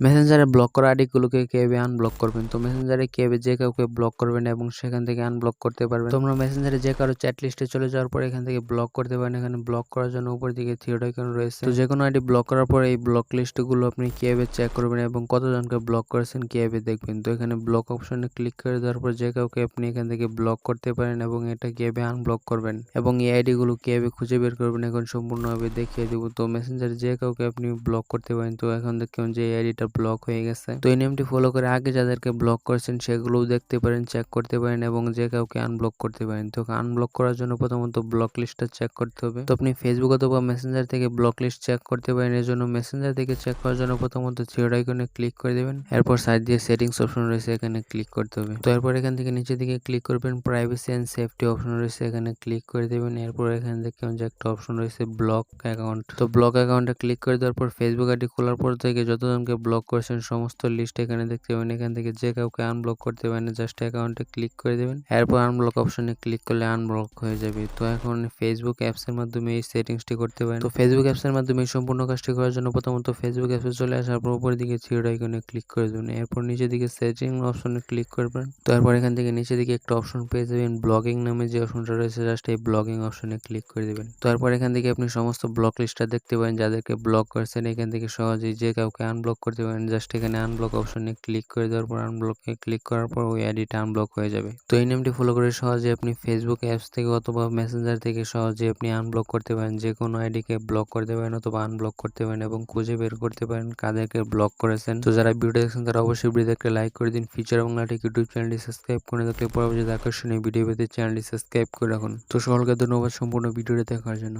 মেসেঞ্জারে ব্লক করা আইডিগুলোকে কিভাবে আনব্লক করবেন? তো মেসেঞ্জারে কিভাবে যে কাউকে ব্লক করবেন এবং সেখান থেকে আনব্লক করতে পারবেন। তোমরা মেসেঞ্জারে যে কারো চ্যাট লিস্টে চলে যাওয়ার পর এখান থেকে ব্লক করতে পারেন। এখানে ব্লক করার জন্য উপর দিকে থ্রি আইকন রয়েছে। তো যে কোনো আইডি ব্লক করার পর এই ব্লক লিস্টগুলো আপনি কিভাবে চেক করবেন এবং কতজনকে ব্লক করেছেন কিভাবে দেখবেন। তো এখানে ব্লক অপশনে ক্লিক করে দেওয়ার পর যে কাউকে আপনি এখান থেকে ব্লক করতে পারেন এবং এটা কিভাবে আনব্লক করবেন এবং এই আইডিগুলো কিভাবে খুঁজে বের করবেন এখন সম্পূর্ণভাবে দেখিয়ে দেবো। তো মেসেঞ্জারে যে কাউকে আপনি ব্লক করতে পারেন। তো এখন দেখুন যে এই আইডিটা ব্লক হয়ে গেছে। তো এই নিয়মটি ফলো করে আগে যাদেরকে ব্লক করেছেন সেগুলোও দেখতে পারেন, চেক করতে পারেন এবং যে কাউকে আনব্লক করতে পারেন। তো আনব্লক করার জন্য প্রথমত ব্লক লিস্টটা চেক করতে হবে। তো আপনি ফেসবুক অথবা মেসেঞ্জার থেকে ব্লক লিস্ট চেক করতে পারেন। এর জন্য মেসেঞ্জার থেকে চেক করার জন্য প্রথমত থ্রি আইকনে ক্লিক করে দেবেন। এরপর সাইড দিয়ে সেটিংস অপশন রয়েছে, এখানে ক্লিক করতে হবে। তো এরপর এখান থেকে নিচের দিকে ক্লিক করবেন, প্রাইভেসি এন্ড সেফটি অপশন রয়েছে, এখানে ক্লিক করে দেবেন। এরপর এখানে দেখবেন যে একটা অপশন রয়েছে ব্লক অ্যাকাউন্ট। তো ব্লক অ্যাকাউন্টে ক্লিক করে দেওয়ার পর ফেসবুক আইডি খোলার পর থেকে যতজনকে ব্লক করেছেন সমস্ত লিস্ট এখানে দেখতে পাবেন। এখান থেকে যে কাউকে আনব্লক করতে পারেন জাস্ট অ্যাকাউন্টে ক্লিক করে দেবেন। এরপর আনব্লক অপশনে ক্লিক করলে আনব্লক হয়ে যাবে। তো এখন ফেসবুক অ্যাপস এর মাধ্যমে এই সেটিংসটি করতে পারেন। তো ফেসবুক অ্যাপস এর মাধ্যমে এই সম্পূর্ণ কাজটি করার জন্য প্রথমত ফেসবুক অ্যাপসে চলে আসার পর উপরের দিকে থ্রি আইকনে ক্লিক করে দেবেন। এরপর নিচের দিকে সেটিং অপশনে ক্লিক করবেন। তো এরপর এখান থেকে নিচের দিকে একটা অপশন পেয়ে যাবেন ব্লগিং নামে, যে অপশনটা রয়েছে জাস্ট এই ব্লগিং অপশনে ক্লিক করে দেবেন। তো এরপর এখান থেকে আপনি সমস্ত ব্লক লিস্টটা দেখতে পারেন যাদেরকে ব্লক করেছেন। এখান থেকে সহজেই যে কাউকে আনব্লক করতে পারেন জাস্ট এখানে আনব্লক অপশনে ক্লিক করে দেওয়ার পর আনব্লকে ক্লিক করার পর ওই আইডিটা আনব্লক হয়ে যাবে। তো এই নিয়মটি ফলো করে সহজে আপনি ফেসবুক অ্যাপস থেকে অথবা মেসেঞ্জার থেকে সহজে আপনি আনব্লক করতে পারেন, যে কোনো আইডিকে ব্লক করতে পারেন অথবা আনব্লক করতে পারেন এবং খুঁজে বের করতে পারেন কাদেরকে ব্লক করেছেন। তো যারা ভিডিও দেখছেন তারা অবশ্যই ভিডিওকে লাইক করে দিন। ফিচার বাংলাটিক ইউটিউব চ্যানেলটি সাবস্ক্রাইব করে থাকলে পরবর্তীতে আকর্ষণীয় ভিডিও পেতে চ্যানেলটি সাবস্ক্রাইব করে রাখুন। তো সকলকে ধন্যবাদ সম্পূর্ণ ভিডিওটি দেখার জন্য।